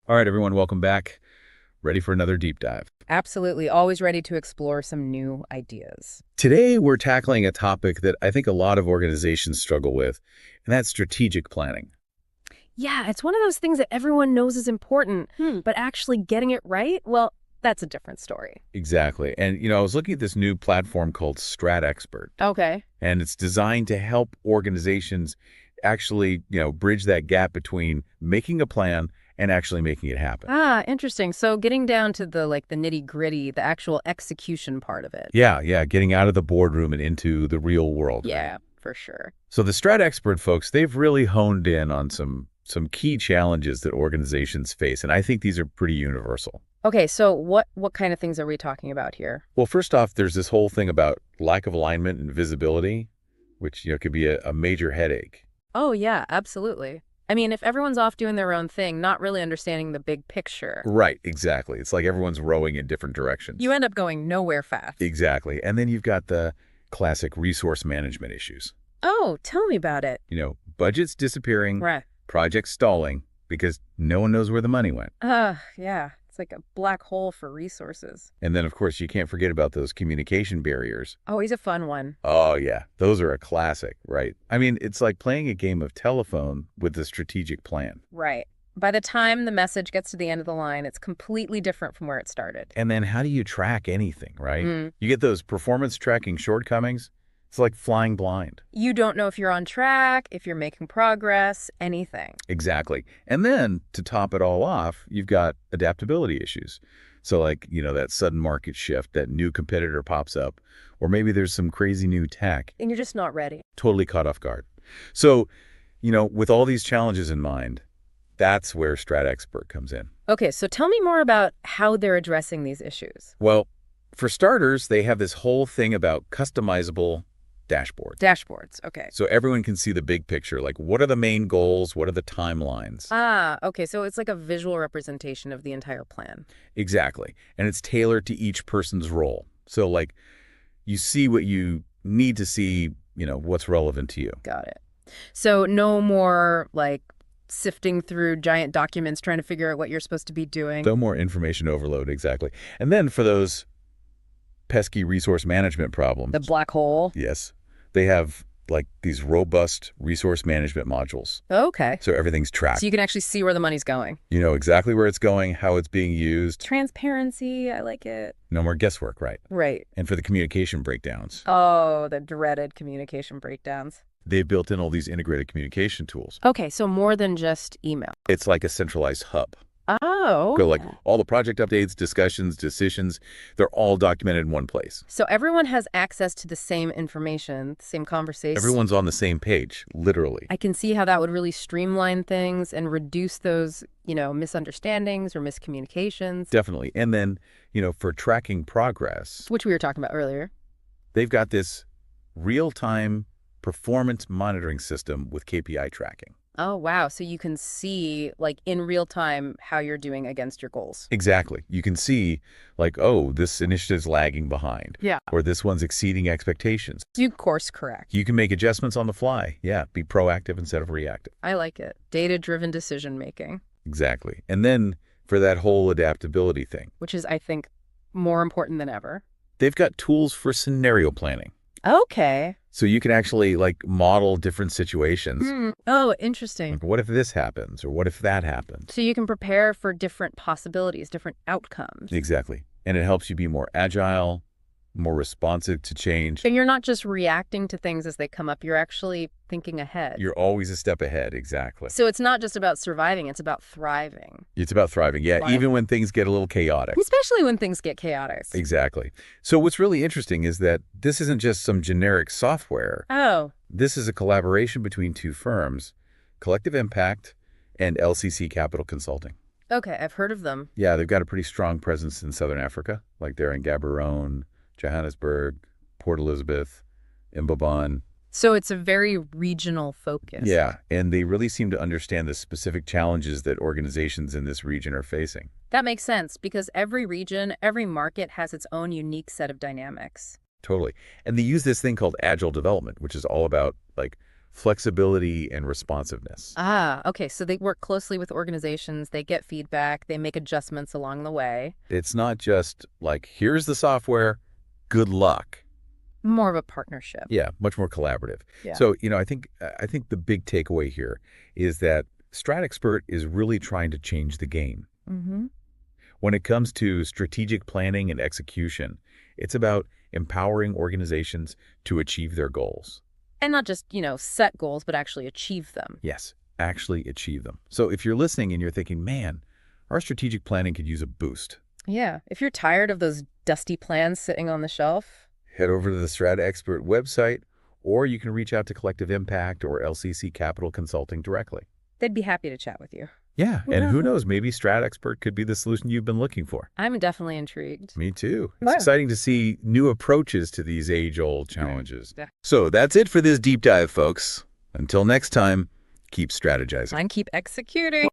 All right, everyone, welcome back. Ready for another deep dive. Absolutely. Always ready to explore some new ideas. Today, we're tackling a topic that I think a lot of organizations struggle with, and that's strategic planning. Yeah, it's one of those things that everyone knows is important, but actually getting it right, well, that's a different story. Exactly. And, I was looking at this new platform called StratXpert, Okay. and it's designed to help organizations actually, bridge that gap between making a plan and actually making it happen. Ah, interesting. So getting down to the nitty-gritty, the actual execution part of it. Yeah, getting out of the boardroom and into the real world, right? Yeah, for sure. So the StratXpert folks, they've really honed in on some key challenges that organizations face, and I think these are pretty universal. Okay, so what kind of things are we talking about here? Well, first off, there's this whole thing about lack of alignment and visibility, which could be a major headache. Oh, yeah, absolutely. I mean, if everyone's off doing their own thing, not really understanding the big picture, Right, exactly. It's like everyone's rowing in different directions. you end up going nowhere fast. Exactly. And then you've got the classic resource management issues. Oh, tell me about it. Budgets disappearing, Right. projects stalling because no one knows where the money went. Yeah. It's like a black hole for resources. And then, of course, you can't forget about those communication barriers. Always a fun one. Oh, yeah. Those are a classic, right? I mean, it's like playing a game of telephone with a strategic plan. Right. By the time the message gets to the end of the line, it's completely different from where it started. And then how do you track anything, right? Mm. You get those performance tracking shortcomings. It's like flying blind. You don't know if you're on track, if you're making progress, anything. Exactly. And then to top it all off, you've got adaptability issues. So like, that sudden market shift, that new competitor pops up, or maybe there's some crazy new tech, And you're just not ready. totally caught off guard. So, with all these challenges in mind, that's where StratXpert comes in. Okay, so tell me more about how they're addressing these issues. Well, for starters, they have this whole thing about customizable dashboards. Dashboards, okay. So everyone can see the big picture, like what are the main goals, what are the timelines? Ah, okay, so it's like a visual representation of the entire plan. Exactly. And it's tailored to each person's role. So like you see what you need to see, what's relevant to you. Got it. So no more like sifting through giant documents trying to figure out what you're supposed to be doing. No more information overload, exactly. And then for those pesky resource management problems. The black hole. Yes. They have like these robust resource management modules. Okay. So everything's tracked. So you can actually see where the money's going. You know exactly where it's going, how it's being used. Transparency, I like it. No more guesswork, right? Right. And for the communication breakdowns, Oh, the dreaded communication breakdowns. they've built in all these integrated communication tools. Okay, so more than just email. It's like a centralized hub. Oh. Go like all the project updates, discussions, decisions, they're all documented in one place. So everyone has access to the same information, the same conversation. Everyone's on the same page, literally. I can see how that would really streamline things and reduce those, misunderstandings or miscommunications, Definitely. And then, for tracking progress, which we were talking about earlier. they've got this real-time performance monitoring system with KPI tracking. Oh, wow. So you can see, like, in real time how you're doing against your goals. Exactly. You can see like, oh, this initiative's lagging behind. Yeah. Or this one's exceeding expectations. You course correct. You can make adjustments on the fly. Yeah, be proactive instead of reactive. I like it. Data-driven decision making, Exactly. And then for that whole adaptability thing, which is, I think, more important than ever. they've got tools for scenario planning. Okay. So you can actually like model different situations. Oh, interesting. Like, what if this happens? Or what if that happens? So you can prepare for different possibilities, different outcomes. Exactly. And it helps you be more agile, more responsive to change. And you're not just reacting to things as they come up, you're actually thinking ahead. You're always a step ahead. Exactly. So it's not just about surviving, it's about thriving. It's about thriving. Yeah, Right. even when things get a little chaotic. Especially when things get chaotic. Exactly. So what's really interesting is that this isn't just some generic software. Oh, This is a collaboration between two firms, Collective Impact and LCC Capital Consulting. okay, I've heard of them. Yeah, they've got a pretty strong presence in Southern Africa, like they're in Gaborone, Johannesburg, Port Elizabeth, Mbabane. So it's a very regional focus. Yeah, and they really seem to understand the specific challenges that organizations in this region are facing. That makes sense because every region, every market has its own unique set of dynamics. Totally. And they use this thing called agile development, which is all about like flexibility and responsiveness. Ah, okay. So they work closely with organizations, they get feedback, they make adjustments along the way. It's not just like, here's the software, good luck. More of a partnership. Yeah, much more collaborative. Yeah. So, I think the big takeaway here is that StratXpert is really trying to change the game. Mm-hmm. When it comes to strategic planning and execution, it's about empowering organizations to achieve their goals. And not just, set goals, but actually achieve them. Yes, actually achieve them. So if you're listening and you're thinking, man, our strategic planning could use a boost, Yeah. If you're tired of those dusty plans sitting on the shelf, head over to the StratXpert website, or you can reach out to Collective Impact or LCC Capital Consulting directly. they'd be happy to chat with you. Yeah, and who knows, maybe StratXpert could be the solution you've been looking for. I'm definitely intrigued. Me too. It's Wow. exciting to see new approaches to these age-old challenges. Yeah. So that's it for this deep dive, folks. Until next time, keep strategizing. And keep executing.